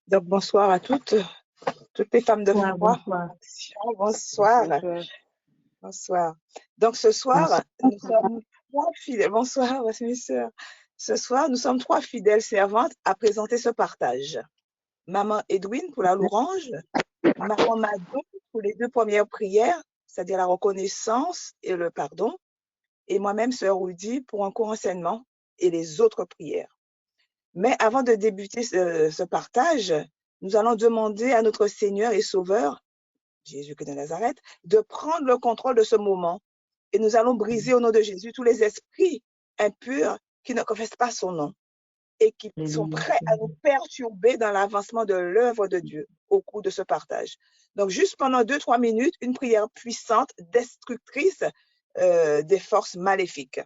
Donc, bonsoir à toutes les femmes de foi. Bonsoir. Bonsoir. Bonsoir. Donc, ce soir, nous sommes trois fidèles. Bonsoir, mes sœurs. Ce soir, nous sommes trois fidèles servantes à présenter ce partage. Maman Edwin pour la louange, Maman Madou pour les deux premières prières, c'est-à-dire la reconnaissance et le pardon, et moi-même, sœur Rudy, pour un court enseignement et les autres prières. Mais avant de débuter ce partage, nous allons demander à notre Seigneur et Sauveur, Jésus-Christ de Nazareth, de prendre le contrôle de ce moment. Et nous allons briser au nom de Jésus tous les esprits impurs qui ne confessent pas son nom et qui sont prêts à nous perturber dans l'avancement de l'œuvre de Dieu au cours de ce partage. Donc, juste pendant 2-3 minutes, une prière puissante, destructrice des forces maléfiques,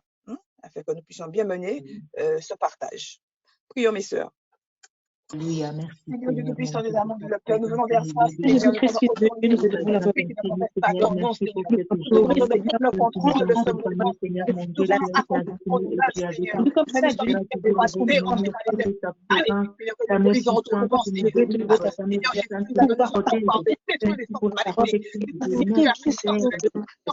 afin que nous puissions bien mener ce partage. Prions, mes sœurs. Alléluia, merci. Seigneur Dieu Tout-Puissant, des amours de Père, nous venons vers toi, Seigneur, nous venons au nom de Jésus, qui ne confesse pas ton nom, Seigneur. Nous venons de prendre le contrôle de ce mouvement. Nous allons accomplir ton usage, Seigneur. Mais nous sommes inquiétés parce qu'on dérange par les esprits. Alléluia, que nous brisons, retrouvons, Seigneur. Seigneur Jésus, nous allons nous comporter, détruire les forces maléfiques, les situations,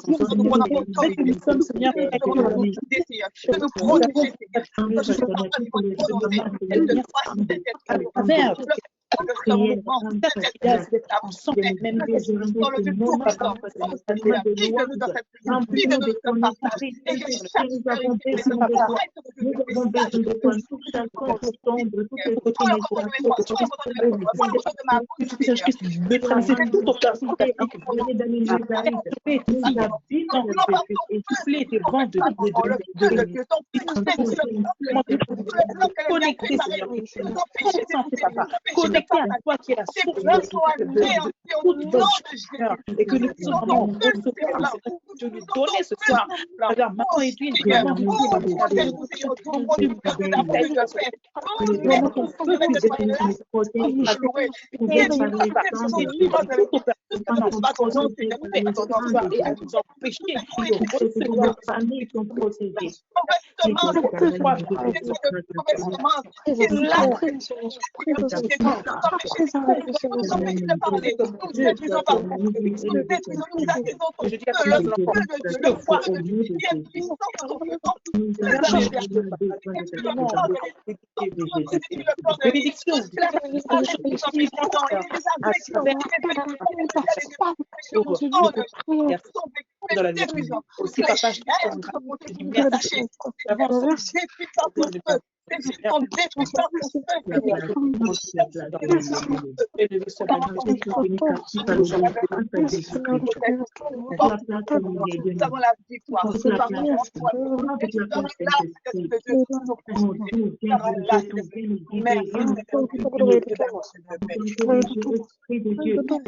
nous prenons autorité, Seigneur, que nous guider, Seigneur, que nous protéger, Seigneur, que ce soit notre volonté, elle te soit Seigneur, le mouvement, la santé, même dans le but tout puissant, guide-nous dans cette prière, guide-nous dans ce partage, et que chaque vérité se partage, nous avons besoin de toi, nous sommes sombre, prends le contrôle de mes pensées, prends le contrôle de ma bouche, Seigneur, nous traversons toute opportunité, souffler des vents de Dieu, ton connecté, Seigneur, connecté à toi qui est la source de toute bonne et que nous puissions vraiment recevoir, de nous donner ce soir, regarde, maintenant Edwin, vraiment,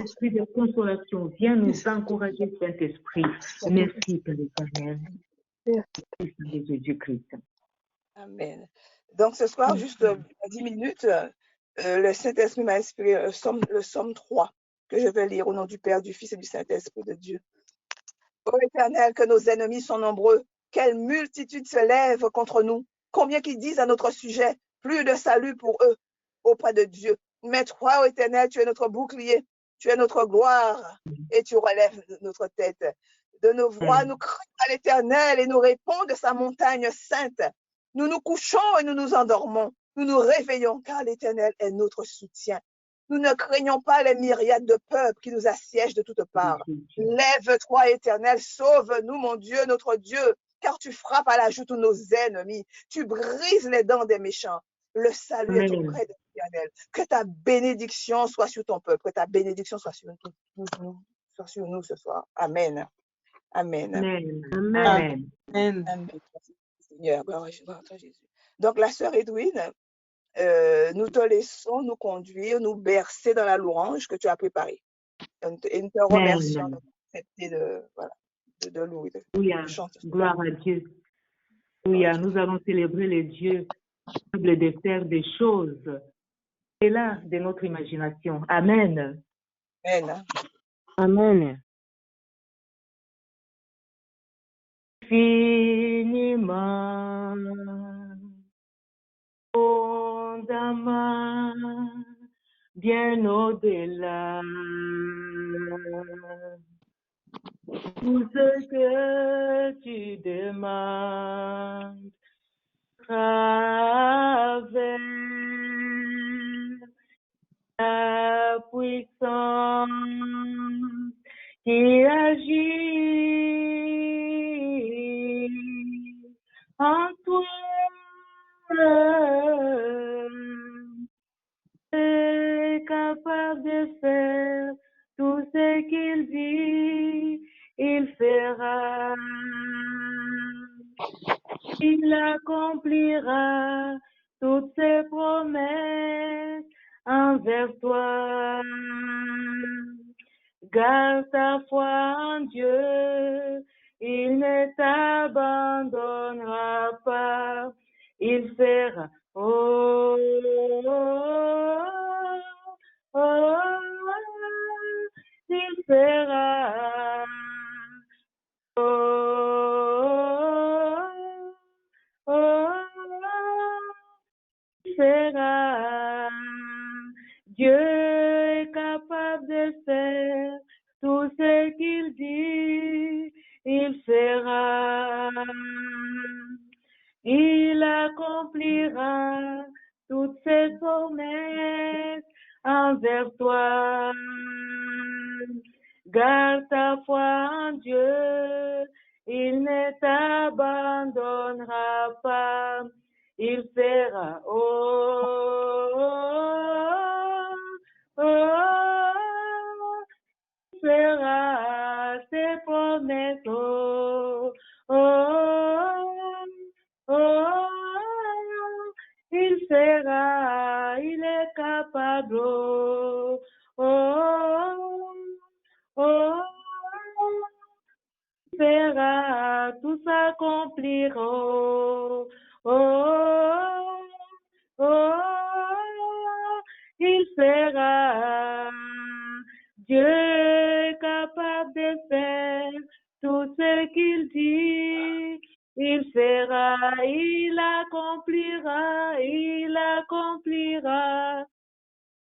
Esprit de consolation, viens nous encourager, Saint-Esprit. Merci, Père éternel. Jésus-Christ. Amen. Donc, ce soir, juste à 10 minutes, le Saint-Esprit m'a inspiré le Somme 3, que je vais lire au nom du Père, du Fils et du Saint-Esprit de Dieu. Ô Éternel, que nos ennemis sont nombreux, quelle multitude se lève contre nous, combien qu'ils disent à notre sujet, plus de salut pour eux auprès de Dieu. Mais toi, ô Éternel, tu es notre bouclier, tu es notre gloire et tu relèves notre tête. De nos voix, nous crions à l'Éternel et nous répondons de sa montagne sainte. Nous nous couchons et nous nous endormons. Nous nous réveillons car l'Éternel est notre soutien. Nous ne craignons pas les myriades de peuples qui nous assiègent de toutes parts. Lève-toi, Éternel, sauve-nous, mon Dieu, notre Dieu, car tu frappes à la joue tous nos ennemis. Tu brises les dents des méchants. Le salut est auprès de l'Éternel. Que ta bénédiction soit sur ton peuple, que ta bénédiction soit sur nous ce soir. Amen. Amen. Amen. Amen. Seigneur, gloire à toi, Jésus. Donc, la sœur Edwin, nous te laissons nous conduire, nous bercer dans la louange que tu as préparée. Et nous te remercions d'accepter de louer, de chanter. Gloire à Dieu. Oui, nous allons célébrer le Dieu capable de faire des choses. C'est là de notre imagination. Amen. Amen. Amen. Infiniment, abondamment, bien au-delà. Tout ce que tu demandes travers la puissance qui agit en toi. Est capable de faire tout ce qu'il dit, il fera. Il accomplira toutes ses promesses envers toi. Garde ta foi en Dieu, il ne t'abandonnera pas, il fera. Oh, oh, oh, il fera. Fera. Dieu est capable de faire tout ce qu'il dit, il fera. Il accomplira toutes ses promesses envers toi. Garde ta foi en Dieu, il ne t'abandonnera pas, il fera. Oh, oh, oh, il fera ses promesses. Oh, oh, oh, il fera, il est capable. Oh, oh, oh, il fera, tout s'accomplira. Oh, oh, oh, il fera. Dieu est capable de faire tout ce qu'il dit. Il fera, il accomplira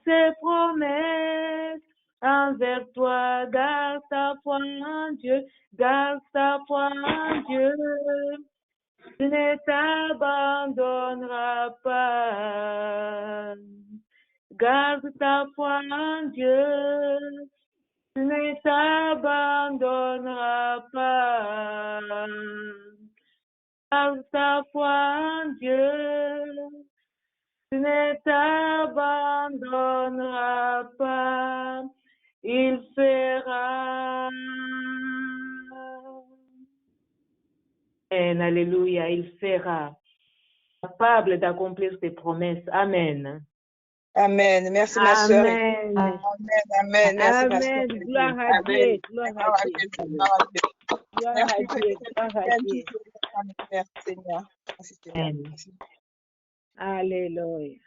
ses promesses envers toi. Garde ta foi en Dieu, garde ta foi en Dieu. Il ne t'abandonnera pas. Garde ta foi en Dieu, il ne t'abandonnera pas. Garde ta foi en Dieu, il ne t'abandonnera pas, il fera. Amen, alléluia, il fera. Capable d'accomplir ses promesses. Amen. Amen. Merci, ma soeur. Amen. Amen. Amen. Merci, ma soeur. Amen. Gloire à Dieu. Gloire à Dieu. Gloire à Dieu. Gloire à Dieu. Merci, Seigneur. Merci, Seigneur. Amen. Alléluia.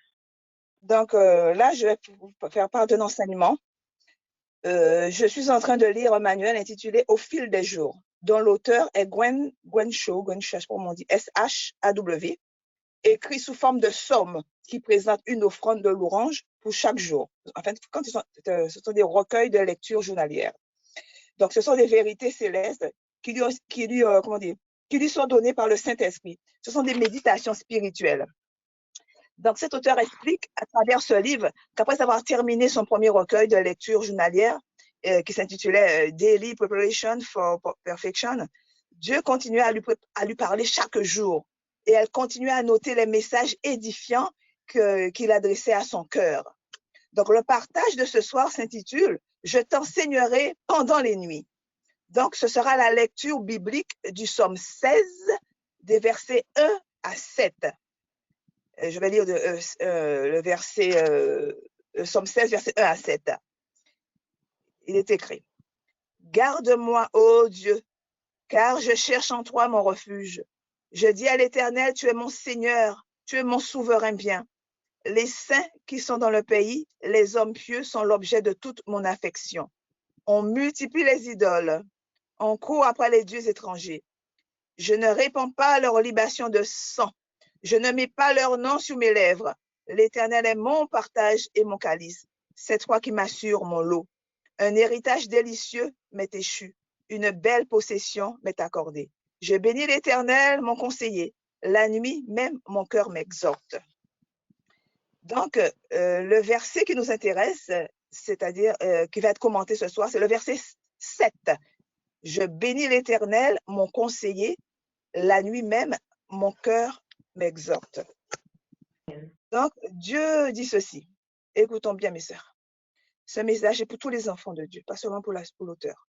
Donc, là, je vais vous faire part d'un enseignement. Je suis en train de lire un manuel intitulé Au fil des jours, dont l'auteur est Gwen Shaw, je sais pas comment on dit, S-H-A-W, écrit sous forme de somme qui présente une offrande de louange pour chaque jour. En fait, ce sont des recueils de lecture journalière. Donc, ce sont des vérités célestes qui lui sont données par le Saint-Esprit. Ce sont des méditations spirituelles. Donc, cet auteur explique à travers ce livre qu'après avoir terminé son premier recueil de lecture journalière qui s'intitulait Daily Preparation for Perfection, Dieu continuait à lui parler chaque jour et elle continuait à noter les messages édifiants qu'il adressait à son cœur. Donc, le partage de ce soir s'intitule « Je t'enseignerai pendant les nuits ». Donc, ce sera la lecture biblique du psaume 16, des versets 1 à 7. Je vais lire le psaume 16, verset 1 à 7. Il est écrit: Garde-moi, ô Dieu, car je cherche en toi mon refuge. Je dis à l'Éternel, tu es mon Seigneur, tu es mon souverain bien. Les saints qui sont dans le pays, les hommes pieux sont l'objet de toute mon affection. On multiplie les idoles, on court après les dieux étrangers. Je ne réponds pas à leur libation de sang. Je ne mets pas leur nom sur mes lèvres. L'Éternel est mon partage et mon calice. C'est toi qui m'assures mon lot. Un héritage délicieux m'est échu. Une belle possession m'est accordée. Je bénis l'Éternel, mon conseiller. La nuit, même mon cœur m'exhorte. Donc, le verset qui nous intéresse, c'est-à-dire qui va être commenté ce soir, c'est le verset 7. Je bénis l'Éternel, mon conseiller. La nuit même, mon cœur m'exhorte. Donc, Dieu dit ceci. Écoutons bien, mes sœurs. Ce message est pour tous les enfants de Dieu, pas seulement pour l'auteur.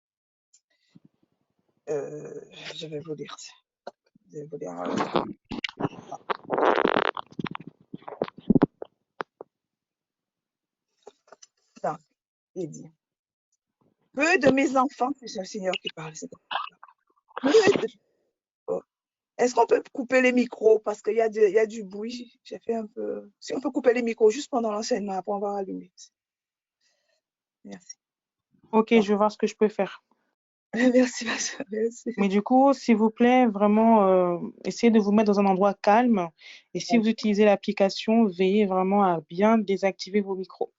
Je vais vous dire. Je vais vous dire. Donc, il dit. Peu de mes enfants, c'est le Seigneur qui parle. Oh. Est-ce qu'on peut couper les micros parce qu'il y a du bruit? J'ai fait un peu. Si on peut couper les micros juste pendant l'enseignement, après on va rallumer. Merci. Ok, bon. Je vais voir ce que je peux faire. Merci, ma soeur. Merci. Mais du coup, s'il vous plaît, vraiment, essayez de vous mettre dans un endroit calme. Et si vous utilisez l'application, veillez vraiment à bien désactiver vos micros.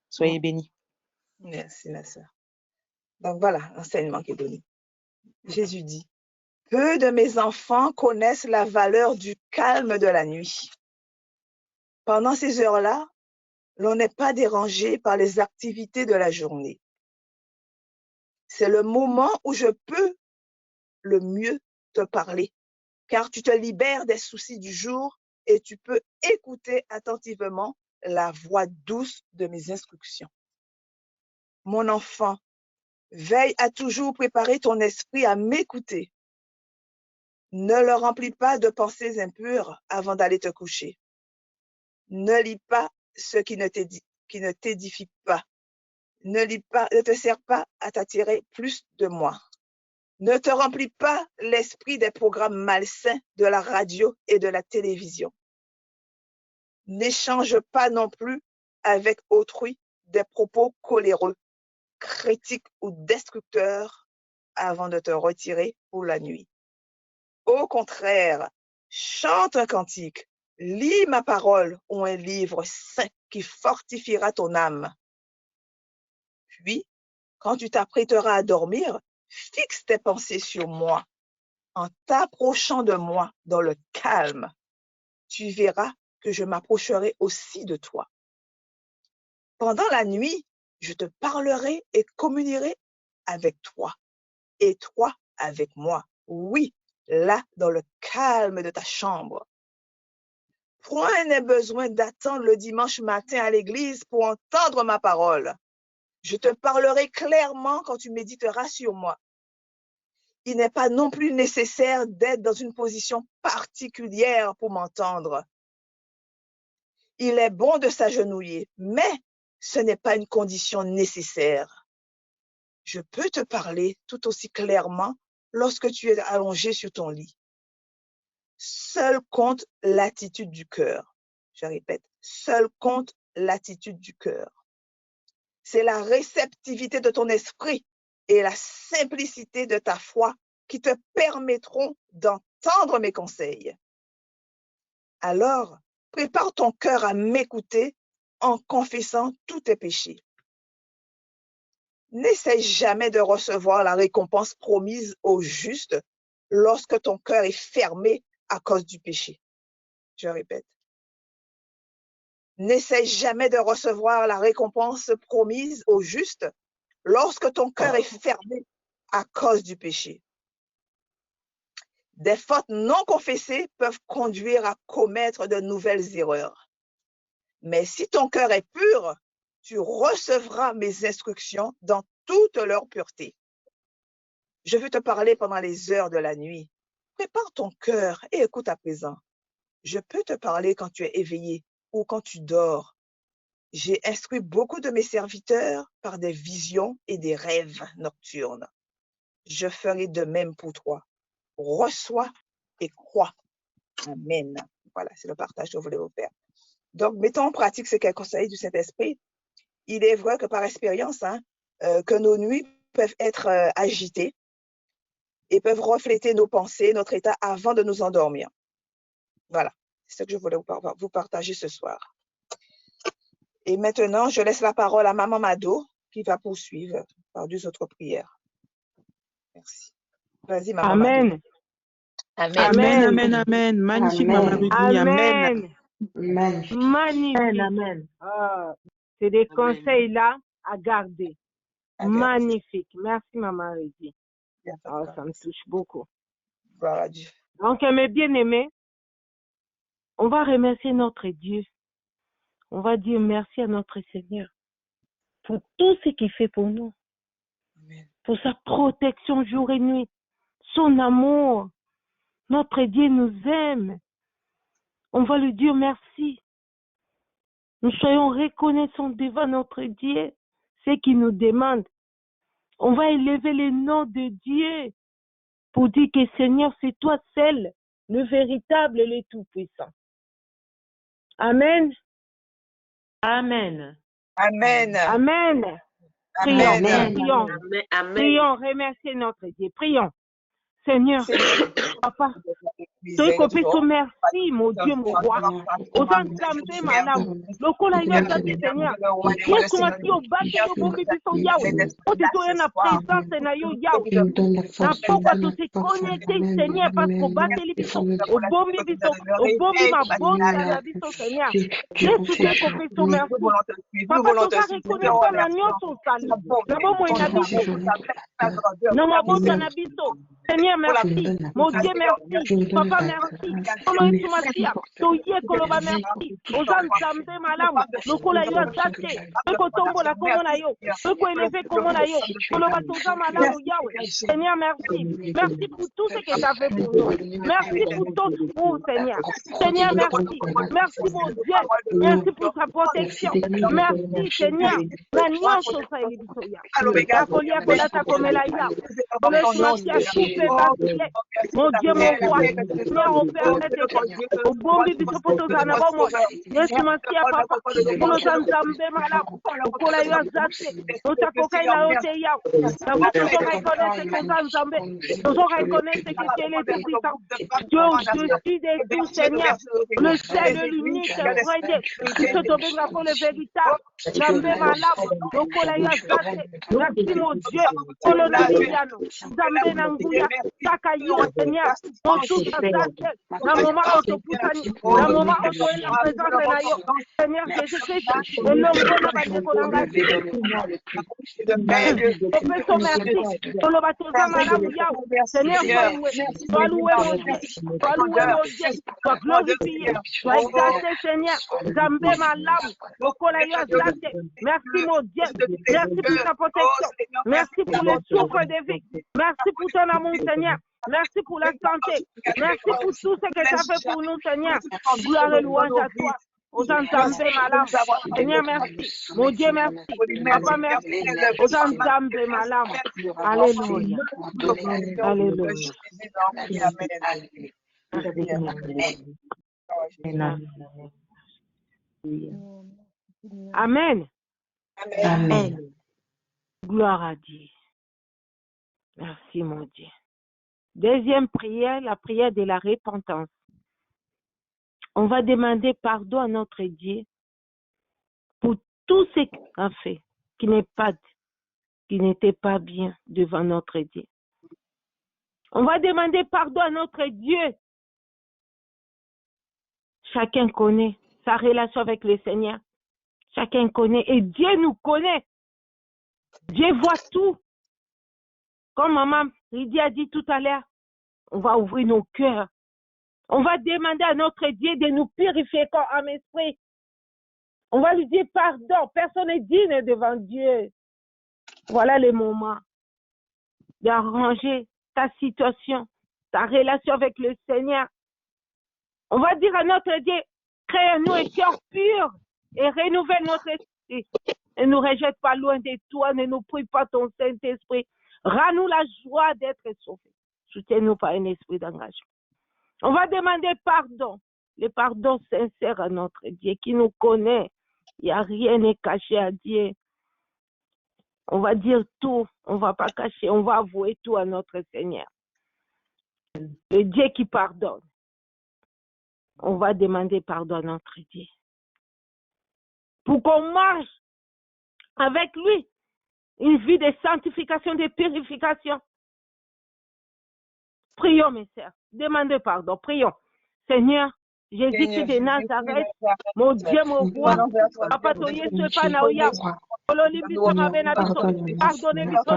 Soyez bénis. Merci, ma soeur. Donc voilà, l'enseignement qui est donné. Jésus dit, peu de mes enfants connaissent la valeur du calme de la nuit. Pendant ces heures-là, l'on n'est pas dérangé par les activités de la journée. C'est le moment où je peux le mieux te parler, car tu te libères des soucis du jour et tu peux écouter attentivement la voix douce de mes instructions. Mon enfant, veille à toujours préparer ton esprit à m'écouter. Ne le remplis pas de pensées impures avant d'aller te coucher. Ne lis pas ce qui ne t'édifie pas. Ne te sers pas à t'attirer plus de moi. Ne te remplis pas l'esprit des programmes malsains de la radio et de la télévision. N'échange pas non plus avec autrui des propos coléreux, critiques ou destructeurs avant de te retirer pour la nuit. Au contraire, chante un cantique, lis ma parole ou un livre saint qui fortifiera ton âme. Puis, quand tu t'apprêteras à dormir, fixe tes pensées sur moi. En t'approchant de moi dans le calme, tu verras que je m'approcherai aussi de toi. Pendant la nuit, je te parlerai et communierai avec toi, et toi avec moi. Oui, là, dans le calme de ta chambre. Point n'est besoin d'attendre le dimanche matin à l'église pour entendre ma parole. Je te parlerai clairement quand tu méditeras sur moi. Il n'est pas non plus nécessaire d'être dans une position particulière pour m'entendre. Il est bon de s'agenouiller, mais ce n'est pas une condition nécessaire. Je peux te parler tout aussi clairement lorsque tu es allongé sur ton lit. Seul compte l'attitude du cœur. Je répète, seul compte l'attitude du cœur. C'est la réceptivité de ton esprit et la simplicité de ta foi qui te permettront d'entendre mes conseils. Alors, prépare ton cœur à m'écouter en confessant tous tes péchés. N'essaie jamais de recevoir la récompense promise au juste lorsque ton cœur est fermé à cause du péché. Je répète. N'essaie jamais de recevoir la récompense promise au juste lorsque ton cœur est fermé à cause du péché. Des fautes non confessées peuvent conduire à commettre de nouvelles erreurs. Mais si ton cœur est pur, tu recevras mes instructions dans toute leur pureté. Je veux te parler pendant les heures de la nuit. Prépare ton cœur et écoute à présent. Je peux te parler quand tu es éveillé ou quand tu dors. J'ai instruit beaucoup de mes serviteurs par des visions et des rêves nocturnes. Je ferai de même pour toi. Reçois et crois. Amen. Voilà, c'est le partage que je voulais vous faire. Donc, mettons en pratique ce qu'est le conseil du Saint-Esprit. Il est vrai que par expérience, que nos nuits peuvent être agitées et peuvent refléter nos pensées, notre état avant de nous endormir. Voilà, c'est ce que je voulais vous partager ce soir. Et maintenant, je laisse la parole à Maman Mado qui va poursuivre par deux autres prières. Merci. Vas-y, Maman Amen. Mado. Amen, Amen. amen, amen. Magnifique, Maman Amen. Rudy. Amen. Amen. Magnifique. Magnifique. Amen. Ah, c'est des conseils là à garder. Magnifique. Merci, Maman Rudy. Ah, ça me touche beaucoup. Gloire à Dieu. Donc, mes bien-aimés, on va remercier notre Dieu. On va dire merci à notre Seigneur pour tout ce qu'il fait pour nous, Amen. pour sa protection jour et nuit, son amour. Notre Dieu nous aime. On va lui dire merci. Nous soyons reconnaissants devant notre Dieu, ce qu'il nous demande. On va élever le nom de Dieu pour dire que Seigneur, c'est toi seul, le véritable et le tout-puissant. Amen. Amen. Amen. Amen. Prions, Amen. prions, Amen. prions, remercier notre Dieu. Prions. Seigneur, Papa, toi qu'on peut merci, mon Dieu, mon roi. Aux ensemble, madame, le cola Seigneur. Yesu masi obate yo bombi biso yawe. Otitoya na présence na yo yawe. Na pokwa to se connecter Seigneur parce qu'au bateli biso, au bombi biso, au bombi mabota na biso Seigneur. Yesu toi qu'on peut merci. Papa to va reconnaître na nyonso sali. Na bomo na biso. Na mabota na biso. Seigneur, merci. Mon Dieu, merci. Papa, merci. Kolo Yesu Masia, toye koloba merci. Ozanzambe malamu, lokola yo azate. Eko tombo la komo na yo. Eko élevé komo na yo. Koloba toza malamu yawe. Seigneur, merci. Merci pour tout ce que tu as fait pour nous. Merci pour ton secours, Seigneur. Seigneur, merci. Merci, mon Dieu. Merci pour ta protection. Merci, Seigneur. La nyonso sa elibisoya. La kolia kolata komela ya. Kolo Yesu Masia, mon Dieu, mon roi, Seigneur, on permet de au bon bibi sopoto zana bomo. Yesu Masia papa, kono zanzambe malamu, kola yo azate, ota kokai na yote yao. Na voto zo reconnaître que zanzambe, zo reconnaître que tu es le tout puissant. Dieu, je suis de tout Seigneur, le seul, l'unique, vrai Dieu, qui se tombe pour le véritable. Zambe malamu, kola yo azate. Merci mon Dieu, kono na biyano, zambe na nguya. Sakayo, Seigneur, mon tout azate, na moment autoputani, na moment auto et la présence na yo, Seigneur Jésus-Christ, et l'homme bade kolanga. Opération merci, solo batoza malamu yao, Seigneur sois loué mon Dieu, sois loué mon Dieu, sois glorifié, sois exalté Seigneur, Zambé malamu, lokola yo azate, merci mon Dieu, merci pour ta protection, merci pour le souffle de vie, merci pour ton amour Seigneur. Merci pour la santé. Merci pour tout ce que tu as fait pour nous, Seigneur. Gloire et louange à toi. Aux ensemble malades. Seigneur, merci. Mon Dieu, merci. Papa, merci. Aux ensemble malades. Alléluia. Alléluia. Amen. Amen. Gloire à Dieu. Merci, mon Dieu. Deuxième prière, la prière de la repentance. On va demander pardon à notre Dieu pour tout ce qu'il a fait, qui n'était pas bien devant notre Dieu. On va demander pardon à notre Dieu. Chacun connaît sa relation avec le Seigneur. Chacun connaît et Dieu nous connaît. Dieu voit tout. Comme maman Lydia a dit tout à l'heure, on va ouvrir nos cœurs. On va demander à notre Dieu de nous purifier corps, âme, esprit. On va lui dire pardon. Personne n'est digne devant Dieu. Voilà le moment d'arranger ta situation, ta relation avec le Seigneur. On va dire à notre Dieu, crée-nous un cœur pur et renouvelle notre esprit. Ne nous rejette pas loin de toi, ne nous prive pas ton Saint-Esprit. Rends-nous la joie d'être sauvés. Soutiens-nous par un esprit d'engagement. On va demander pardon, le pardon sincère à notre Dieu qui nous connaît. Il n'y a rien n'est caché à Dieu. On va dire tout, on ne va pas cacher, on va avouer tout à notre Seigneur. Le Dieu qui pardonne. On va demander pardon à notre Dieu. pour qu'on marche avec lui une vie de sanctification, de purification. Prions, mes sœurs. Demandez pardon. Prions. Seigneur, Jésus-Christ de Nazareth, mon Dieu, mon roi, Papa Toye, ce pas Naoya. Pardonnez-moi,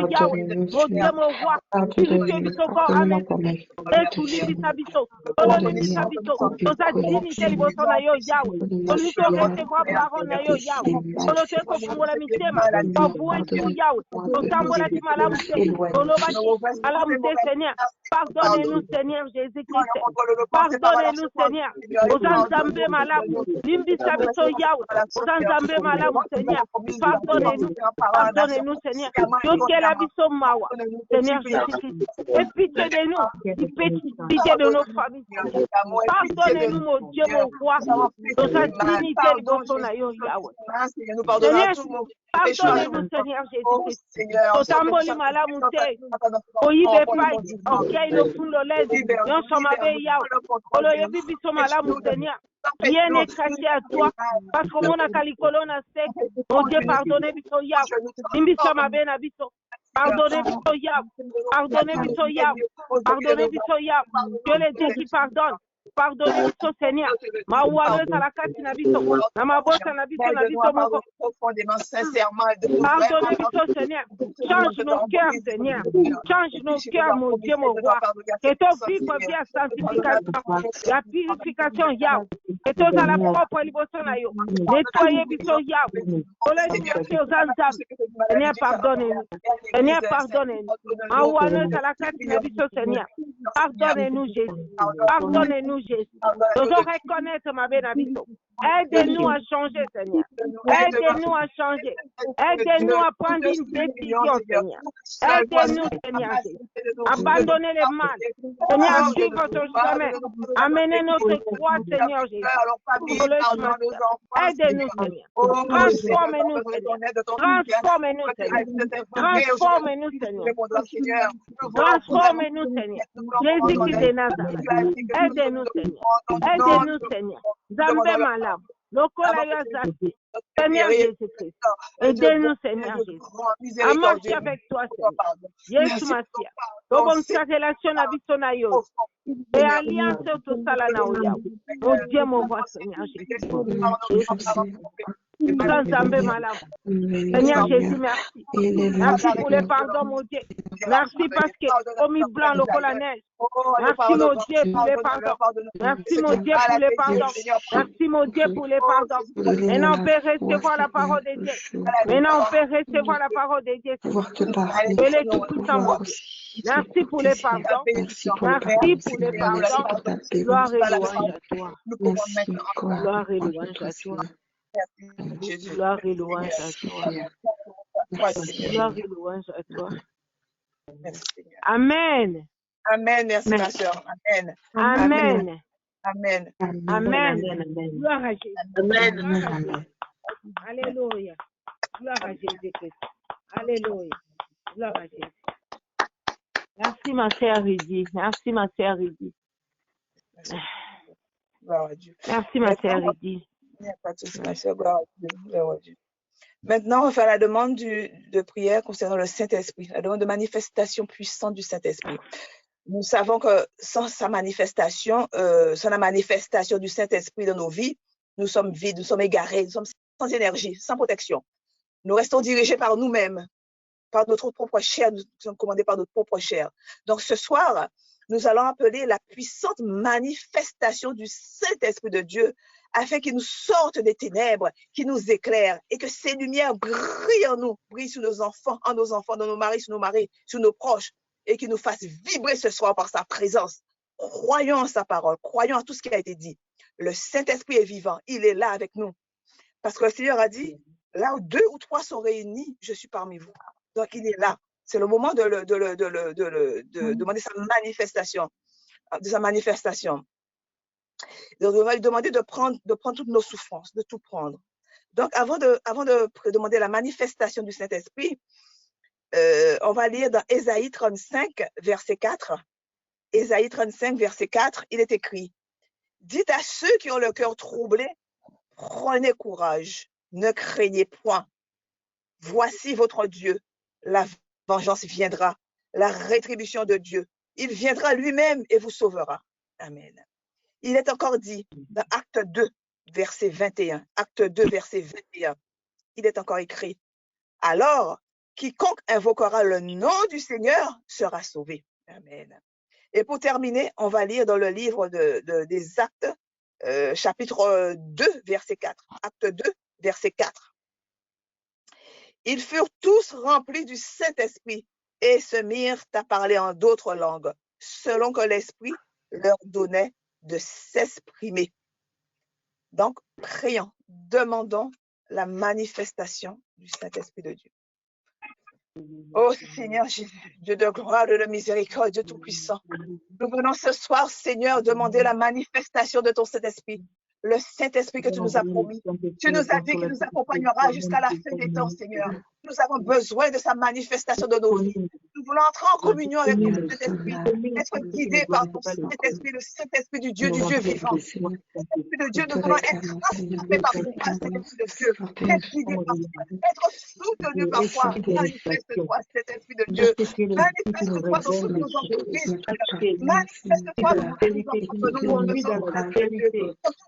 Yahweh, mon Dieu, mon roi, purifiez-moi encore, amen. Pardonnez-nous, Seigneur Jésus-Christ. Pardonnez-nous, Seigneur. Ozanzambe malamu. Limbisa biso Yahweh. Ozanzambe malamu, Seigneur. Pardonnez-nous. Pardonnez-nous, Seigneur. Yokela biso mawa. Seigneur Jésus-Christ. Et pitié de nous. Pitié de nos familles. Pardonnez-nous, mon Dieu, mon roi. Dans sa dignité, Yahweh. Seigneur, pardonnez-nous, Seigneur Jésus-Christ. Otamboli malamu te. Oyibe pai. Orgueil le fond de l'aide. Yon somabe Yahweh. Olo yebi biso malamu, Seigneur. Rien n'est caché à toi. Parce que mon akalikolo na sec. Mon Dieu, pardonnez biso Yahweh. Nimbiso mabe na biso. Pardonnez biso Yahweh. Pardonnez biso Yahweh. Pardonnez biso Yahweh. Dieu les Dieu qui pardonne. Pardonnez biso Seigneur. Ma ouareuse à la carte na biso. Na ma bosse na biso moko. Pardonnez biso Seigneur. Change nos cœurs Seigneur. Change nos cœurs mon Dieu mon roi. Que ton vivre bien sanctification. La purification Yahweh. Que ton à la propre liboso na yo. Nettoyez biso Yahweh. Seigneur pardonnez-nous. Seigneur pardonnez-nous. Ma ouareuse à la carte na biso Seigneur. Pardonnez-nous Jésus. Pardonnez-nous Jésus. Nous devons reconnaître ma bénédiction. Aidez-nous à changer, Seigneur. Aidez-nous à changer. Aidez-nous à prendre une décision, Seigneur. Aidez-nous, Seigneur Jésus. Abandonnez les mal. Seigneur, suivre ton chemin. Amenez notre croix, Seigneur Jésus. Aidez-nous, Seigneur. Transformez-nous, Seigneur. Transformez-nous, Seigneur. Transformez-nous, Seigneur. Transformez-nous, Seigneur. Jésus-Christ de Nazareth. Aidez-nous, Seigneur. Aidez-nous, Seigneur. Zambé malam. Seigneur Jésus-Christ. Aidez-nous, Seigneur Jésus. À marcher avec toi, Seigneur. Jésus Massia. Comme sa relation à Bisonayo. Et alliance tout ça là, Naoya. Mon Dieu, mon roi, Seigneur Jésus. Seigneur Jésus, merci. Merci pour le pardon, mon Dieu. Merci parce que, comme il blanc, le col à neige. Merci, mon Dieu, pour le pardon. Merci, mon Dieu, pour le pardon. Merci, mon Dieu, pour le pardon. Maintenant, on peut recevoir la parole de Dieu. Maintenant, on peut recevoir la parole de Dieu. Et le Tout-Puissant. Merci pour le pardon. Merci pour le pardon. Gloire et louange à toi. Gloire et louange à toi. Gloire et louange à toi. Gloire et louange à toi. Amen. Amen. Merci, ma soeur. Amen. Amen. Amen. Amen. Gloire à Jésus. Amen. Alléluia. Gloire à Jésus-Christ. Alléluia. Gloire à Jésus. Merci, ma sœur Rudy. Merci, ma sœur Rudy. Gloire à Dieu. Merci, ma sœur Rudy. Il n'y a pas de souci, ma soeur. Gloire à Dieu. Maintenant, on va faire la demande de prière concernant le Saint-Esprit, la demande de manifestation puissante du Saint-Esprit. Nous savons que sans sa manifestation, sans la manifestation du Saint-Esprit dans nos vies, nous sommes vides, nous sommes égarés, nous sommes sans énergie, sans protection. Nous restons dirigés par nous-mêmes, par notre propre chair, nous sommes commandés par notre propre chair. Donc ce soir, nous allons appeler la puissante manifestation du Saint-Esprit de Dieu afin qu'il nous sorte des ténèbres, qu'il nous éclaire et que ces lumières brillent en nous, brillent sur nos enfants, dans nos maris, sur nos proches et qu'il nous fasse vibrer ce soir par sa présence. Croyons en sa parole, croyons en tout ce qui a été dit. Le Saint-Esprit est vivant, il est là avec nous. Parce que le Seigneur a dit, là où 2 ou 3 sont réunis, je suis parmi vous. Donc il est là. C'est le moment de demander sa manifestation. Donc, on va lui demander de prendre toutes nos souffrances, de tout prendre. Donc, avant de demander la manifestation du Saint-Esprit, on va lire dans Ésaïe 35, verset 4. Ésaïe 35, verset 4, il est écrit, « Dites à ceux qui ont le cœur troublé, prenez courage. ne craignez point. Voici votre Dieu. La vengeance viendra, la rétribution de Dieu. Il viendra lui-même et vous sauvera. Amen. Il est encore dit dans Acte 2, verset 21. Acte 2, verset 21. Il est encore écrit. Alors, quiconque invoquera le nom du Seigneur sera sauvé. Amen. Et pour terminer, on va lire dans le livre des Actes, chapitre 2, verset 4. Acte 2, verset 4. Ils furent tous remplis du Saint-Esprit et se mirent à parler en d'autres langues, selon que l'Esprit leur donnait de s'exprimer. Donc, prions, demandons la manifestation du Saint-Esprit de Dieu. Oh Seigneur Jésus, Dieu de gloire et de miséricorde, Dieu Tout-Puissant, nous venons ce soir, Seigneur, demander la manifestation de ton Saint-Esprit. Le Saint-Esprit que tu nous as promis. Tu nous as dit qu'il nous accompagnera jusqu'à la fin des temps, Seigneur. Nous avons besoin de sa manifestation de nos vies. Nous voulons entrer en communion avec ton Saint-Esprit, être guidés par ton Saint-Esprit, le Saint-Esprit du Dieu vivant. Le Saint-Esprit de Dieu, nous voulons être transformés par ton Saint-Esprit de Dieu, être guidés par toi, être soutenus par toi. Manifeste-toi, Saint-Esprit de Dieu. Manifeste-toi dans toutes nos entreprises. Manifeste-toi dans tous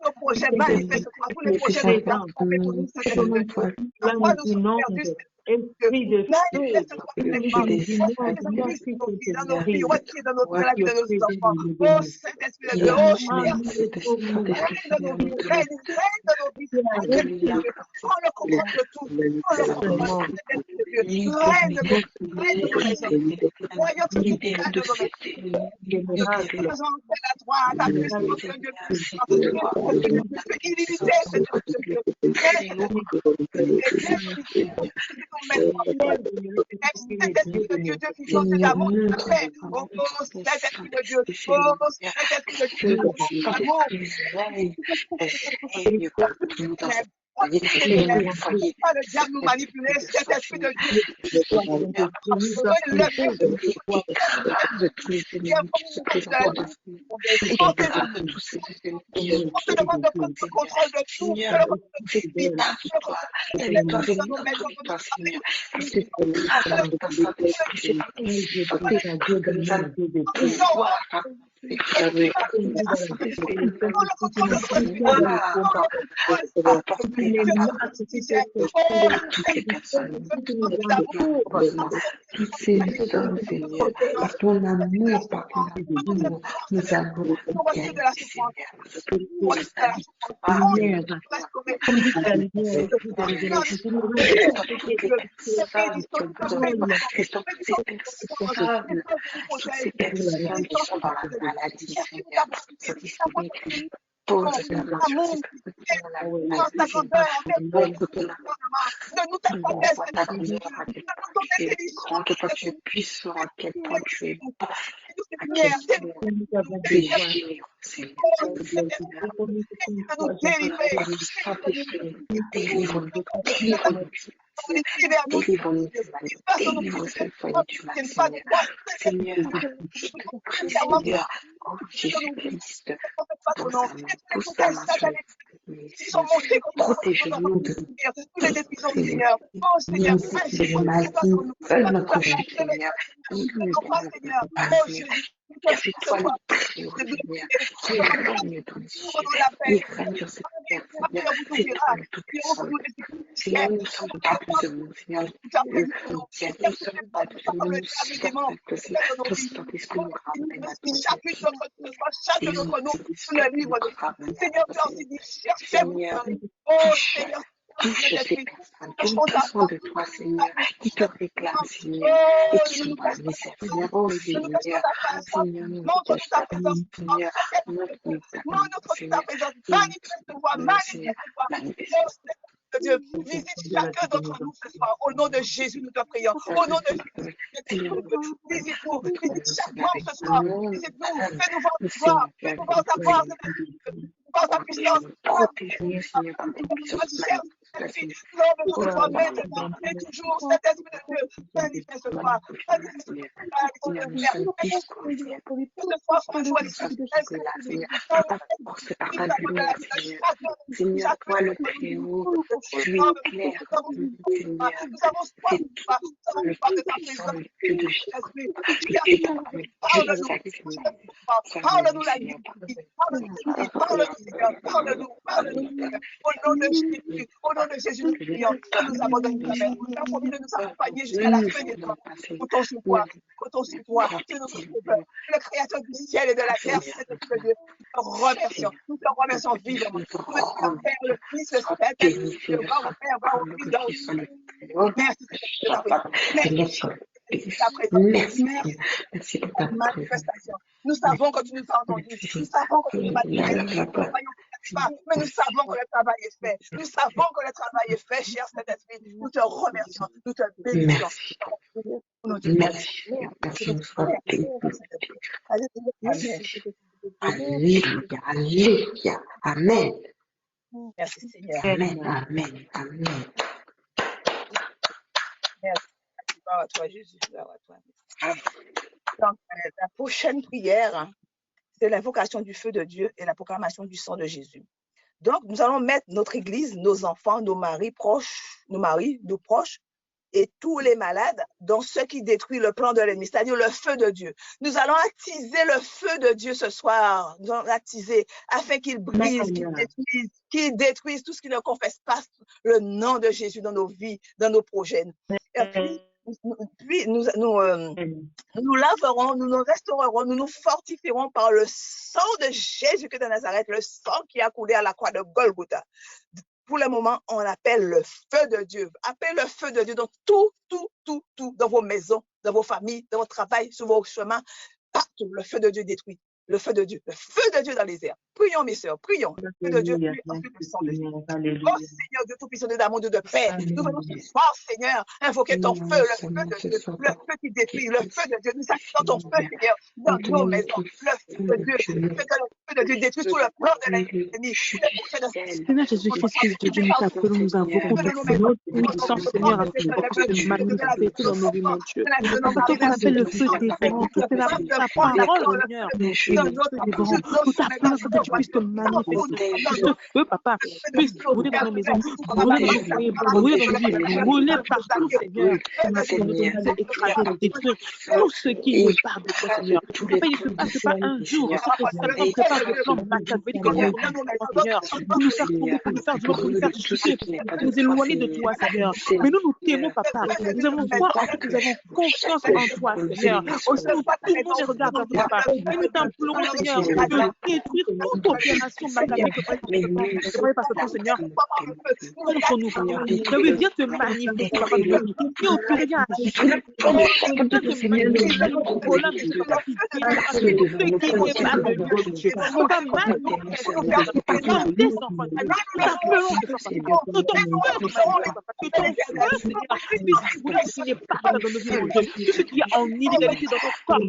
nos projets. Manifeste-toi tous les projets de l'État. Esprit de Pas le diable nous manipuler, cet esprit de Dieu. On te demande de prendre le contrôle de tout. Toutes ces hommes, Seigneur, par ton amour, par ton amour, nous avons tu puisses sur à quel point tu es bon, à quel point tu es généreux, Seigneur. Délivre-nous du mal, délivre cette foyer du mal, Seigneur. Seigneur, oh Jésus-Christ, pousse ta main sur protège-nous de tous les épisodes, Seigneur. Nous sommes maladies, seul notre chef, Seigneur. Il nous pas, Seigneur. C'est toi le Seigneur, qui règne dans les cieux, il règne sur cette terre, Seigneur. C'est toi le Tout-Puissant. Seigneur, nous ne sommes pas plus de monde, Seigneur. Nous ne sommes pas plus de monde, nous que c'est ton Saint-Esprit nous ramène à toi. Seigneur, tu as aussi dit, cherchez-moi. Oh Seigneur, touche ces personnes qui ont besoin de toi, Seigneur, qui te réclament, Seigneur, et qui sont pas nécessaires, Seigneur. Oh, Seigneur, Seigneur, nous te cherchons, Seigneur, montre-nous ta Seigneur, manifeste-toi, Dieu, visite chacun d'entre nous ce soir. Au nom de Jésus, nous te prions. Au nom de Jésus, visite-nous. Visite chaque membre ce soir. Visite-nous. Fais-nous voir ta gloire. Fais-nous voir ta puissance. protège-nous, Seigneur, par ta puissance Nous avons besoin de toi maintenant et toujours. Cet esprit de Dieu, manifeste-toi. Que ce soit François, Seigneur, toi le Très-Haut, tu es clair, Seigneur. C'est toi le puissant, le Dieu de Jésus. Parle-nous la nuit. Parle-nous, Seigneur. Parle-nous. Au nom de Jésus, nous prions. Nous abandonnons ta main. Nous avons envie de nous accompagner jusqu'à la fin des temps. Comptons sur toi. Tu es notre sauveur, le créateur du ciel et de la terre, c'est notre Dieu. Nous te remercions vivement. Nous te Père, le Fils, le Saint-Esprit, le Père, va au Fils, Merci pour ta manifestation. Nous savons que tu nous as entendus. Nous savons que tu nous manifestes. Mais nous savons que le travail est fait. Nous savons que le travail est fait, cher Saint-Esprit. Nous te remercions. Nous te bénissons. Merci. Alléluia. Amen. Merci Seigneur. Amen. Merci. Gloire à toi, Jésus. Gloire à toi. Donc, la prochaine prière, c'est l'invocation du feu de Dieu et la proclamation du sang de Jésus. Donc, nous allons mettre notre église, nos enfants, nos maris, nos proches et tous les malades dans ce qui détruit le plan de l'ennemi, c'est-à-dire le feu de Dieu. Nous allons attiser le feu de Dieu ce soir, nous allons l'attiser afin qu'il brise, qu'il détruise tout ce qui ne confesse pas le nom de Jésus dans nos vies, dans nos projets. Puis nous laverons, nous nous restaurerons, nous nous fortifierons par le sang de Jésus de Nazareth, le sang qui a coulé à la croix de Golgotha. Pour le moment, on appelle le feu de Dieu. Appelle le feu de Dieu dans tout, dans vos maisons, dans vos familles, dans votre travail, sur vos chemins. Partout, le feu de Dieu détruit. Le feu de Dieu dans les airs. Prions, mes sœurs, prions. Le feu de Dieu, le sang de Dieu. Oh Seigneur, Dieu Tout-Puissant, Dieu d'amour, Dieu de paix. Nous venons ce soir, Seigneur, invoquer ton feu, le feu de Dieu, le feu qui détruit, le feu de Dieu. Nous acceptons ton feu, Seigneur, dans nos maisons. Le feu de Dieu, le feu de Dieu détruit tout le plan de l'ennemi. Seigneur Jésus-Christ, Fils de Dieu, nous t'appelons, nous invoquons ton Seigneur puissant, Seigneur, afin de se manifester dans nos vies, mon Dieu. Afin qu'on appelle le feu dévorant, toute ta parole, Seigneur, nous t'appelons afin que tu puisses te manifester. Que ce feu, Papa, puisse brûler dans nos maisons, brûler dans nos foyers, brûler dans nos vies, brûler partout, Seigneur. Nous écraser, détruire tout ce qui n'est pas de toi, Seigneur. Papa, il ne se passe pas un jour sans que Satan prépare des plans machiavéliques contre nous, Seigneur, pour nous faire tomber, pour nous faire du mal, pour nous faire chuter, pour nous éloigner de toi, Seigneur. Mais nous t'aimons, Papa. Nous avons foi en toi, nous avons confiance en toi, Seigneur. Aussi, nous tournons les regards vers toi, Papa. Et nous t'implorons, Seigneur, de détruire toute opération machiavélique que par Satan, Seigneur, contre nous, Seigneur. Mais viens te manifester, Papa, de nous. Viens opérer un agir. Viens te manifester notre problème, Papa, qui dit à ce qui n'est pas de lui. On va manifester tes enfants. Nous t'appelons ce soir, que ton feu, Seigneur, puisse brûler ce qui n'est pas dans nos vies, mon Dieu. Tout ce qui est en inégalité dans ton corps,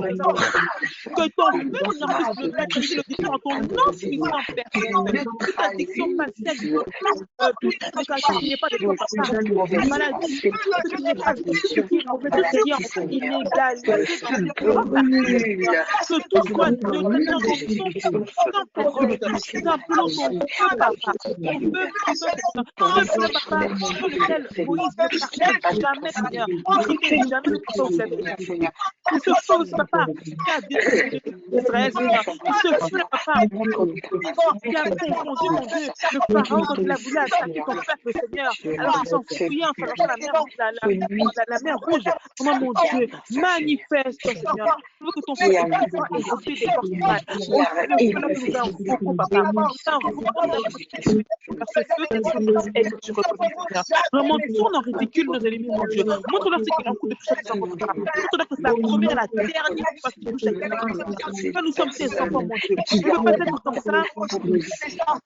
que ton feu, Seigneur, puisse le maîtriser, le détruire en ton nom puissant, Père. Toute addiction malsaine, toute addiction qui n'est pas de toi, Papa, la maladie, tout ce qui n'est pas de toi, tout ce qui est mauvais, tout ce qui est en inégalité dans ton corps, que tout soit de ton feu, nous appelons ton feu, Papa, ton feu, Papa, sur lequel Moïse ne partait jamais, Seigneur, ne jamais le feu, Seigneur. Que ce feu, Papa, qui a détruit Israël, Seigneur, que ce feu, Papa, qui a fait congé, mon Dieu, le pharaon quand il a voulu attaquer ton peuple, Seigneur, alors qu'ils sont fuyants en traversant la mer rouge. Oh mon Dieu, manifeste, Seigneur. Je veux que ton feu soit évoqué des forces mal. Oh, c'est le feu là que nous invoquons, Papa. Nous invoquons ce feu et que tu reconnais, Seigneur. Vraiment, tourne en ridicule nos ennemis, mon Dieu. Montre-leur ce qu'ils ont en coup de toucher tes enfants. Montre-leur que c'est la première arriver à la dernière fois que nous sommes Seigneur. Nous sommes tes enfants, mon Dieu. Et peut-être nous sommes ça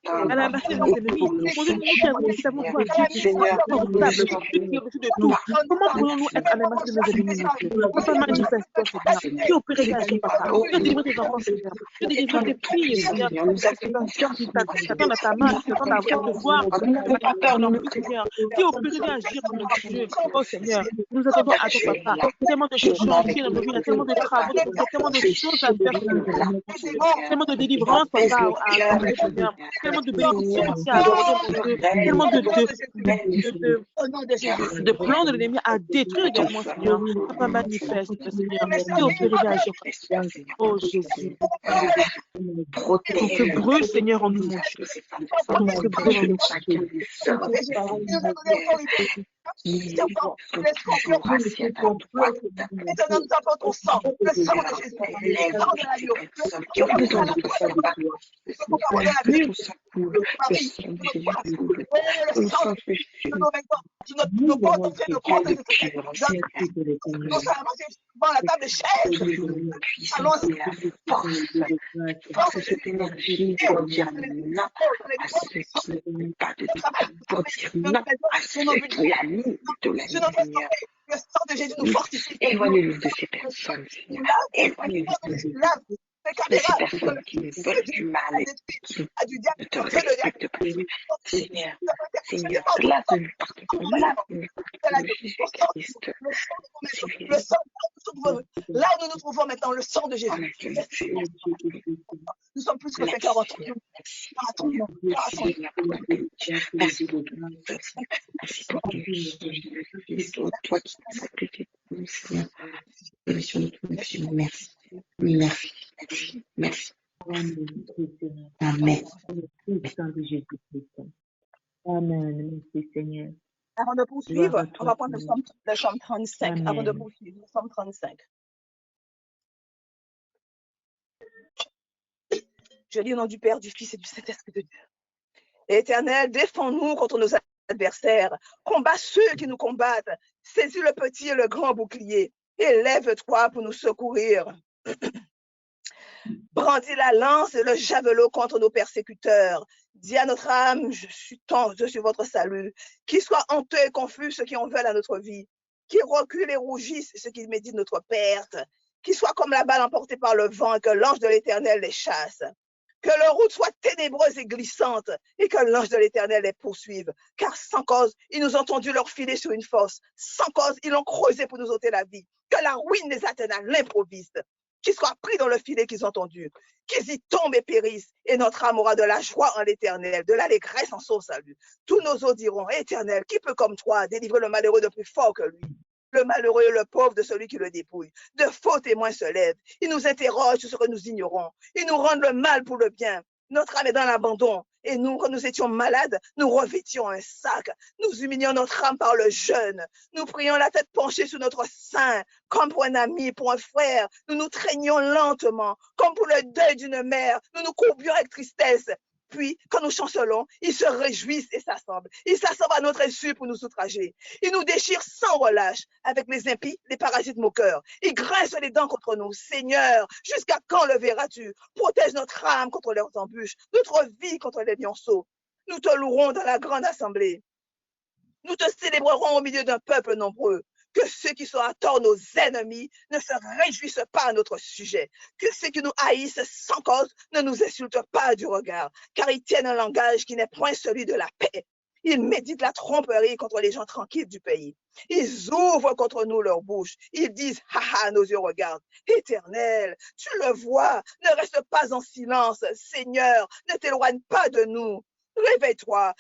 à la merci de nos ennemis. Mon Dieu, nous qui avons tout à dire, qui est confortable, qui est au-dessus de tout. Comment pourrions-nous être à la merci de nos ennemis, mon Dieu? Papa, manifeste-toi, Seigneur. Qui opère et agit, Papa. Tu délivres tes enfants, Seigneur. Tu délivres tes filles, Seigneur. Chacun dans ta main, chacun dans ta voir, Seigneur. Qui opère et agir, mon Dieu. Oh Seigneur, nous attendons à toi, Papa. Il y a tellement de choses chantiers dans nos vies, il y a tellement de travaux, il y a tellement de choses à faire, tellement de délivrance, Papa, à accorder, Seigneur. Tellement de bénédictions aussi à accorder, mon Dieu. Tellement de plans de l'ennemi à détruire également, Seigneur. Papa, manifeste, Seigneur. Qui opère et agir. Oh Jésus. Ton feu brûle, Seigneur, en nous, mon Dieu. Ton feu brûle en nous, Maintenant, nous avons ton sang, le sang de Jésus, les dents de l'agneau, le sang de nos portes, on fait le compte dans la table de chaise. Force cette énergie pour dire non à ceux qui n'ont pas de toi, pour dire non à ceux qui a mis de la lumière. Le sang de Jésus nous fortifie. Éloignez-nous de ces personnes, Seigneur. Éloignez-nous de ces personnes qui nous veulent du mal, qui ne te respectent pas. Seigneur, Seigneur, lave-nous par ton sang, lave-nous par le Jésus-Christ. Là où nous nous trouvons maintenant, le sang de Jésus. Nous sommes plus que 50. Merci pour tout. Merci pour tout. Toi qui nous sacrifies pour nous, Seigneur. Merci. Merci. Merci. Amen. Amen. Merci Seigneur. Avant de poursuivre, on va prendre le Somme 35. Amen. Avant de poursuivre, le Somme 35. Je lis au nom du Père, du Fils et du Saint-Esprit de Dieu. Éternel, défends-nous contre nos adversaires. Combat ceux qui nous combattent. Saisis le petit et le grand bouclier. Et lève-toi pour nous secourir. Brandis la lance et le javelot contre nos persécuteurs. Dis à notre âme, je suis votre salut. Qu'ils soient honteux et confus ceux qui en veulent à notre vie. Qu'ils reculent et rougissent ceux qui méditent notre perte. Qu'ils soient comme la balle emportée par le vent et que l'ange de l'Éternel les chasse. Que leur route soit ténébreuse et glissante et que l'ange de l'Éternel les poursuive. Car sans cause, ils nous ont tendu leur filet sur une fosse. Sans cause, ils l'ont creusé pour nous ôter la vie. Que la ruine les atteigne à l'improviste. Qu'ils soient pris dans le filet qu'ils ont tendu. Qu'ils y tombent et périssent. Et notre âme aura de la joie en l'Éternel, de l'allégresse en son salut. Tous nos os diront, Éternel, qui peut comme toi délivrer le malheureux de plus fort que lui? Le malheureux et le pauvre de celui qui le dépouille. De faux témoins se lèvent. Ils nous interrogent sur ce que nous ignorons. Ils nous rendent le mal pour le bien. Notre âme est dans l'abandon. Et nous, quand nous étions malades, nous revêtions un sac. Nous humilions notre âme par le jeûne. Nous prions la tête penchée sur notre sein, comme pour un ami, pour un frère. Nous nous traînions lentement, comme pour le deuil d'une mère. Nous nous courbions avec tristesse. Puis, quand nous chancelons, ils se réjouissent et s'assemblent. Ils s'assemblent à notre insu pour nous outrager. Ils nous déchirent sans relâche avec les impies, les parasites moqueurs. Ils grincent les dents contre nous. Seigneur, jusqu'à quand le verras-tu? Protège notre âme contre leurs embûches, notre vie contre les lionceaux. Nous te louerons dans la grande assemblée. Nous te célébrerons au milieu d'un peuple nombreux. Que ceux qui sont à tort nos ennemis ne se réjouissent pas à notre sujet. Que ceux qui nous haïssent sans cause ne nous insultent pas du regard, car ils tiennent un langage qui n'est point celui de la paix. Ils méditent la tromperie contre les gens tranquilles du pays. Ils ouvrent contre nous leur bouche. Ils disent, haha, nos yeux regardent. Éternel, tu le vois, ne reste pas en silence. Seigneur, ne t'éloigne pas de nous. Réveille-toi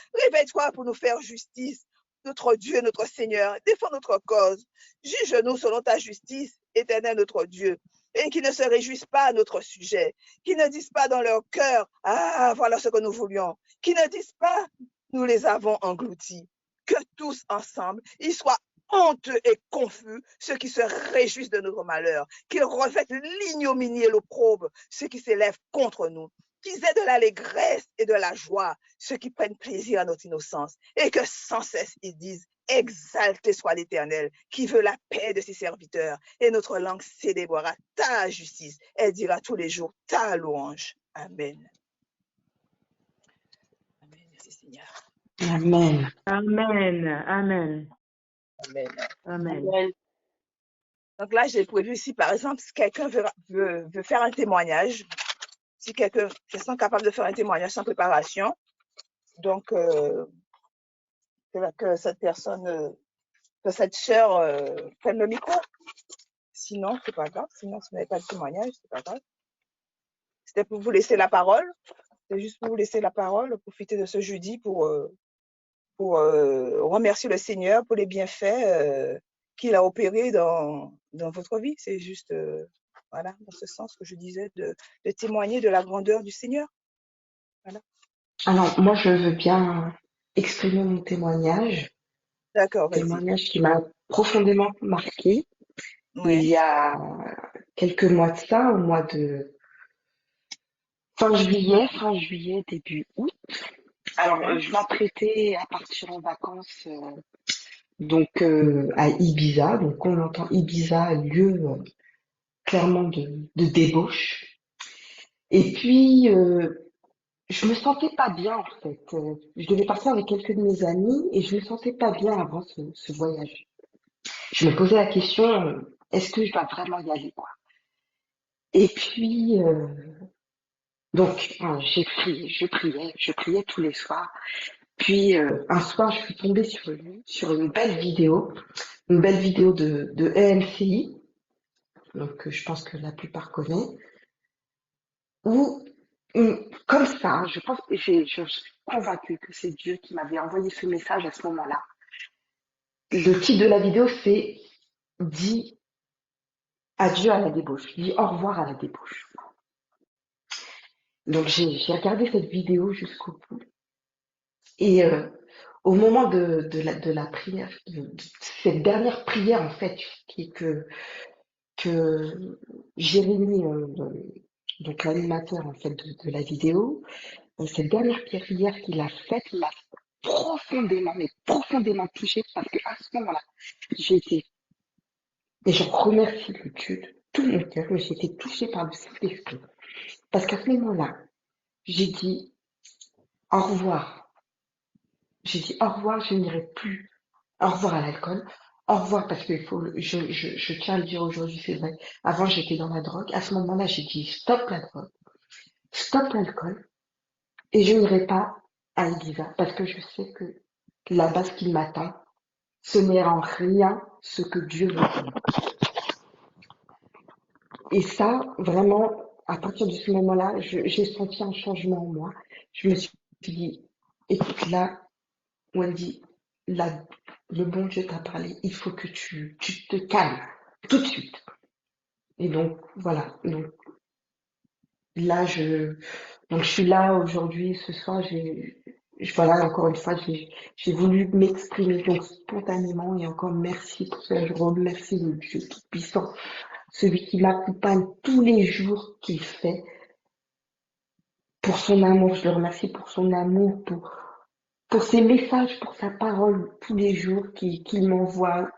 pour nous faire justice. Notre Dieu, notre Seigneur, défends notre cause. Juge-nous selon ta justice, Éternel notre Dieu, et qui ne se réjouissent pas à notre sujet, qui ne disent pas dans leur cœur, ah, voilà ce que nous voulions, qui ne disent pas, nous les avons engloutis. Que tous ensemble, ils soient honteux et confus, ceux qui se réjouissent de notre malheur, qu'ils revêtent l'ignominie et l'opprobre, ceux qui s'élèvent contre nous, qu'ils aient de l'allégresse et de la joie, ceux qui prennent plaisir à notre innocence, et que sans cesse ils disent, exalté soit l'Éternel, qui veut la paix de ses serviteurs, et notre langue célébrera ta justice, elle dira tous les jours ta louange. Amen. Amen. Merci Seigneur. Amen. Amen. Amen. Amen. Amen. Donc là, j'ai prévu ici, par exemple, si quelqu'un veut faire un témoignage, si quelqu'un est capable de faire un témoignage sans préparation, donc que cette personne, que cette sœur prenne le micro. Sinon, c'est pas grave. Sinon, si vous n'avez pas de témoignage, c'est pas grave. C'était pour vous laisser la parole. C'est juste pour vous laisser la parole, profiter de ce jeudi pour remercier le Seigneur pour les bienfaits qu'il a opérés dans votre vie. C'est juste, voilà, dans ce sens que je disais, de témoigner de la grandeur du Seigneur. Voilà. Alors, moi, je veux bien exprimer mon témoignage. D'accord, vas-y. Témoignage qui m'a profondément marqué. Ouais. Il y a quelques mois de ça, au mois de fin juillet, début août. Alors, je m'apprêtais à partir en vacances à Ibiza. Donc, on entend Ibiza, lieu clairement de débauche. Et puis, je me sentais pas bien en fait. Je devais partir avec quelques de mes amis et je me sentais pas bien avant ce voyage. Je me posais la question, est-ce que je dois vraiment y aller, quoi? Et puis, je priais tous les soirs. Puis, un soir, je suis tombée sur une belle vidéo de EMCI, donc je pense que la plupart connaissent, où, comme ça, je suis convaincue que c'est Dieu qui m'avait envoyé ce message à ce moment-là. Le titre de la vidéo, c'est Dis adieu à la débauche, dis au revoir à la débauche. Donc j'ai regardé cette vidéo jusqu'au bout. Et au moment de la prière, de cette dernière prière en fait, que Jérémy, donc l'animateur en fait de la vidéo, cette dernière prière qu'il a faite m'a profondément touchée parce que à ce moment-là, j'ai été, et j'en remercie le Dieu de tout mon cœur, mais j'ai été touchée par le Saint-Esprit. Parce qu'à ce moment-là, j'ai dit au revoir. J'ai dit au revoir, je n'irai plus. Au revoir à l'alcool. Au revoir parce que je tiens à le dire aujourd'hui, c'est vrai. Avant, j'étais dans la drogue. À ce moment-là, j'ai dit stop la drogue, stop l'alcool. Et je n'irai pas à Ibiza parce que je sais que là-bas, ce qui m'attend, ce n'est en rien ce que Dieu veut. Et ça, vraiment, à partir de ce moment-là, j'ai senti un changement en moi. Je me suis dit, écoute, là, Wendy, là, le bon Dieu t'a parlé, il faut que tu te calmes tout de suite. Et donc, voilà. Donc, là, je suis là aujourd'hui, ce soir, voilà, encore une fois, j'ai voulu m'exprimer donc spontanément et encore merci pour ça. Je remercie le Dieu Tout-Puissant, celui qui m'accompagne tous les jours qu'il fait pour son amour. Je le remercie pour son amour, pour ses messages, pour sa parole tous les jours qu'il m'envoie,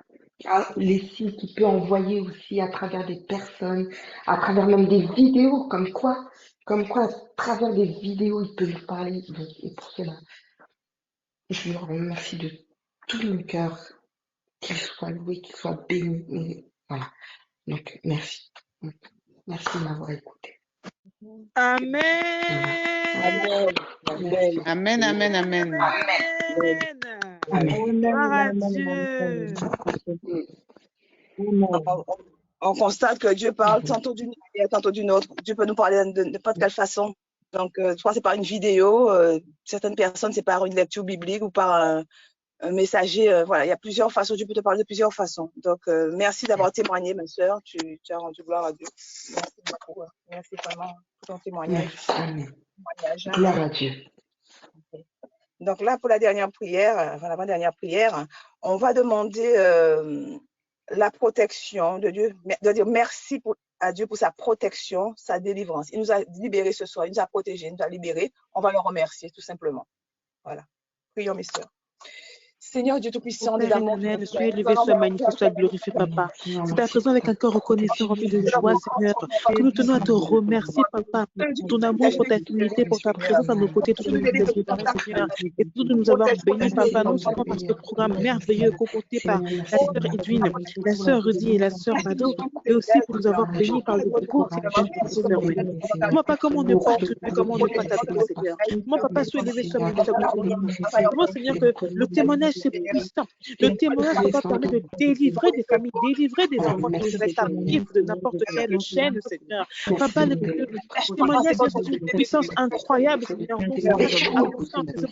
les signes qu'il peut envoyer aussi à travers des personnes, à travers même des vidéos, comme quoi à travers des vidéos, il peut lui parler. Donc, et pour cela, je le remercie de tout mon cœur, qu'il soit loué, qu'il soit béni. Et voilà. Donc, merci. Merci de m'avoir écouté. Amen. Amen. Amen, amen, amen. Amen. Gloire à Dieu. On constate que Dieu parle tantôt d'une manière, tantôt d'une autre. Dieu peut nous parler de n'importe quelle façon. Donc, soit c'est par une vidéo, certaines personnes, c'est par une lecture biblique ou par un messager. Voilà, il y a plusieurs façons. Dieu peut te parler de plusieurs façons. Donc, merci d'avoir témoigné, ma sœur. Tu as rendu gloire à Dieu. Merci beaucoup. Merci vraiment pour ton témoignage. Amen. Gloire à Dieu. Donc là, pour la dernière prière, enfin l'avant-dernière prière, on va demander la protection de Dieu, de dire merci pour à Dieu pour sa protection, sa délivrance. Il nous a libérés ce soir, il nous a protégés, il nous a libérés. On va le remercier tout simplement. Voilà. Prions, mes sœurs. Seigneur Dieu Tout-Puissant, Père éternel, sois élevé, sois magnifié, sois glorifié, Papa. C'est à présent avec un cœur reconnaissant, rempli de joie, Seigneur, que nous tenons à te remercier, Papa, pour ton amour, pour ta fidélité, pour ta présence à nos côtés tout au long de cette journée, Seigneur, et surtout de nous avoir bénis, Papa, non seulement par ce programme merveilleux concocté par la sœur Edwine, la sœur Rudy et la sœur Mado, mais aussi pour nous avoir bénis par le groupe Seigneur. Moi, pas comment ne pas te louer, comment ne pas t'adorer, Seigneur. Moi, Papa, sois élevé, sois magnifié, sois glorifié. Moi, Seigneur, que le témoignage, c'est puissant. Le témoignage, Papa, permet de délivrer des familles, délivrer des enfants qui seraient captifs de n'importe quelle chaîne, Seigneur. Papa, le témoignage, c'est une puissance incroyable, Seigneur. C'est pour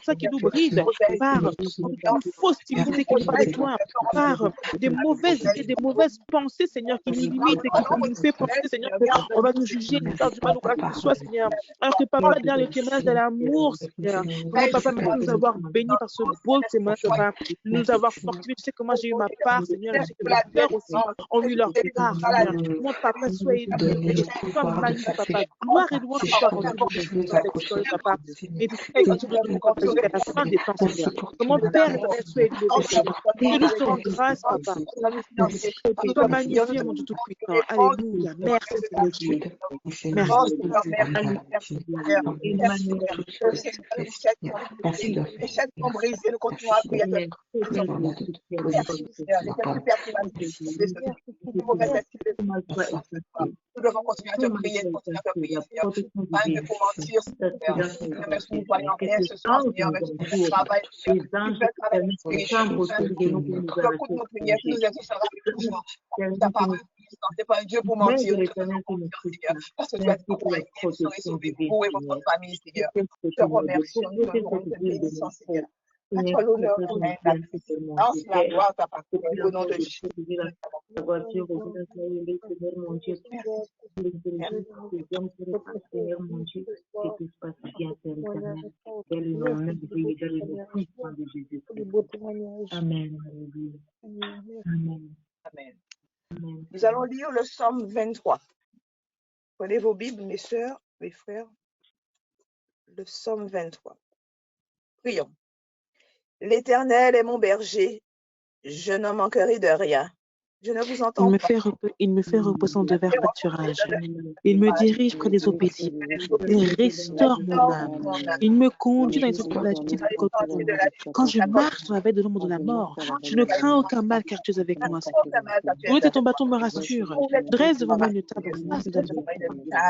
ça qu'il nous brise par une fausse timidité qui n'est pas de toi, par des mauvaises idées, des mauvaises pensées, Seigneur, qui nous limitent et qui nous fait penser, Seigneur, qu'on va nous juger, nous faire du mal ou quoi que ce soit, Seigneur. Alors que Papa, derrière le témoignage de l'amour, Seigneur, comment Papa, merci de nous avoir bénis par ce beau témoignage, Papa, nous avoir fortifiés. Tu sais comment j'ai eu ma part, Seigneur, je sais que mes frères aussi ont eu leur part, Seigneur. Mon Papa, sois élevé, sois magnifique, Papa. Gloire et louange soient rendues dans cette histoire, Papa. Et puis, tu continues de nous porter jusqu'à la fin des temps, Seigneur. Comment Père éternel, sois élevé, Seigneur. Que nous te rends grâce, Papa. Sois magnifié, mon Dieu Tout-Puissant. Alléluia. Merci, Seigneur Dieu. Merci. Les chaînes sont brisées, nous continuons à prier. Nous devons continuer à te prier, continuer à te prier, Seigneur. Pas un peu pour mentir, Seigneur. Même si nous ne voyons rien ce soir, Seigneur, même si nous travaillons, Seigneur. Tu fais travailler nos prières, nous exaucera toujours. Ta parole, c'est pas un Dieu pour mentir, Seigneur. Parce que tu as accompagné, vous serez sauvés, vous et votre famille, Seigneur. Te remercions, nous te bénissons, Seigneur. À toi l'honneur, la puissance, la gloire t'appartient au nom de Jésus. La voiture, Seigneur mon Dieu, Seigneur mon Dieu, que tout se passe bien, Père éternel. Dans le nom merveilleux, dans le nom puissant de Jésus. Amen. Amen. Amen. Nous allons lire le psaume 23. Prenez vos Bibles, mes sœurs, mes frères. Le psaume 23. Prions. L'Éternel est mon berger, je ne manquerai de rien. Je ne vous entends pas. Il me fait reposer de verts pâturages. Il me dirige près des eaux paisibles. Il restaure mon âme. Il me conduit dans les eaux de la vie. Quand je marche dans la vallée de l'ombre de la mort, je ne crains aucun mal car tu es avec moi. Ton et ton bâton me rassure. Dresse devant moi une table en face de la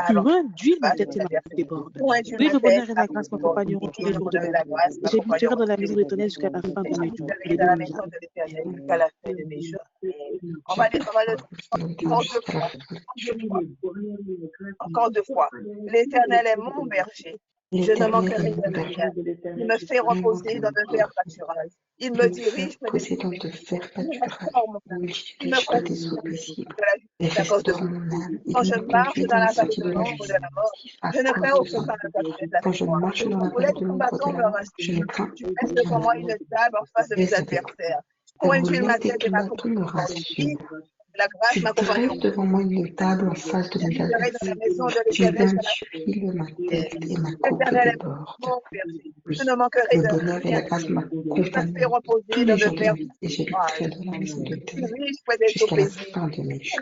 Tu induis ma tête et ma coupe déborde. Oui, le bonheur et la grâce m'accompagneront tous les jours de ma vie. J'habiterai dans la maison de l'Éternel jusqu'à la fin de mes jours. On va le encore deux fois. L'Éternel est mon berger. Je ne manquerai de rien. Il me fait reposer dans de verts pâturages. Il me dirige près des eaux paisibles. Il me conduit à cause de vous. Quand je marche dans la vallée de l'ombre de la mort, je ne crains aucun mal Quand je marche dans la vallée de l'ombre de la mort, je ne crains Tu mets devant moi une table en face de mes adversaires. Conduis ma tête et ma coupe me rassure. la grâce Tu dresses devant moi une table en face de mes adversaires. Tu infuis ma tête et ma coupe déborde. Je ne manquerai de bonheur et la grâce m'accompagnent tous les jours de ma vie et j'habiterai dans la maison de l'Éternel jusqu'à la fin de mes jours.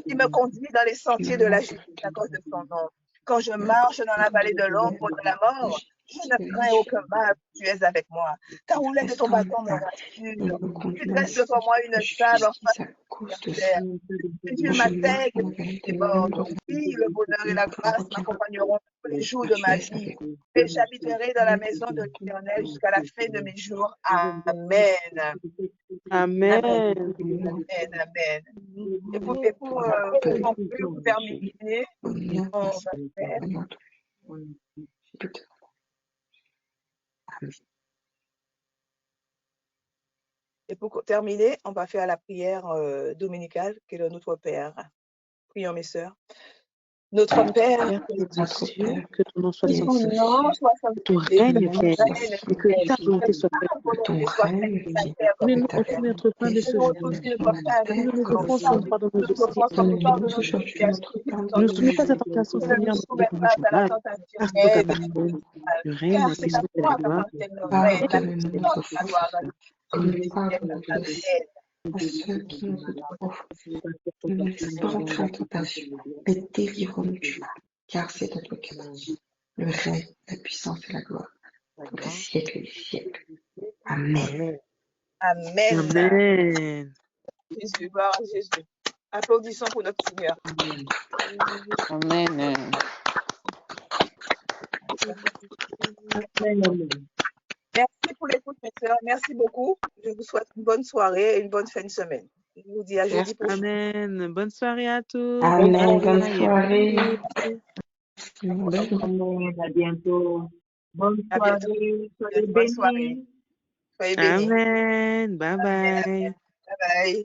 Il me conduit dans les sentiers de la justice à cause de son nom. Quand je marche dans la vallée de l'ombre de la mort, je ne crains aucun mal, tu es avec moi. Ta roulette de ton bâton me rassure. Tu dresses devant moi une table en face de terre. Tu ma tête et bord. Oui, le bonheur et la grâce m'accompagneront tous les jours de ma vie. Et j'habiterai dans la maison de l'Éternel jusqu'à la fin de mes jours. Amen. Amen. Amen. Et pour terminer, on va faire. Et pour terminer, on va faire la prière dominicale qui est le Notre Père. Prions, mes sœurs. Notre Père, Père qui es aux Notre cieux, Père, que ton nom soit qui es aux sanctifié, ton nom cieux, soit que ton sanctifié, règne ton nom vienne soit et que ta sanctifié, volonté soit faite que sur ta terre. que ton volonté soit faite règne sur la vienne, terre comme que Donnez-nous ta au ciel. aujourd'hui notre pain de volonté ce Donne-nous jour. vienne aujourd'hui sur notre la pain de Nous terre nous comme au offensons ce ciel. notre part de nos jour. dossiers. Donne-nous aujourd'hui Ne Ne nous nous soumets pas à notre la pain tentation, de ne nous Seigneur, mais soumets pas dérange à la mal. tentation, Car c'est toi mais qui délivre-nous donnes du mal. le règne, Car la c'est à puissance et la toi gloire. qu'appartiennent le règne, la Pardonne-nous puissance nos et la gloire offenses, dans comme le nous ciel. pardonnons aussi Amen. à ceux qui nous offrent. Ne nous laisse pas entrer en tentation, mais délivre-nous du mal, car c'est de toi qu'appartient le règne, la puissance et la gloire, pour les siècles et les siècles. Amen. Amen. Amen. Jésus, gloire à Jésus. Applaudissons pour notre Seigneur. Amen. Merci pour l'écoute, mes sœurs. Merci beaucoup. Je vous souhaite une bonne soirée et une bonne fin de semaine. Je vous dis à jeudi prochain. Amen. Bonne soirée à tous. Amen. Bonne Bye. soirée. Amen. À bientôt. Bonne À bientôt. soirée. Soyez Bonne soirée. bénis. Soyez bénis. Amen. Bye bye. Bye bye.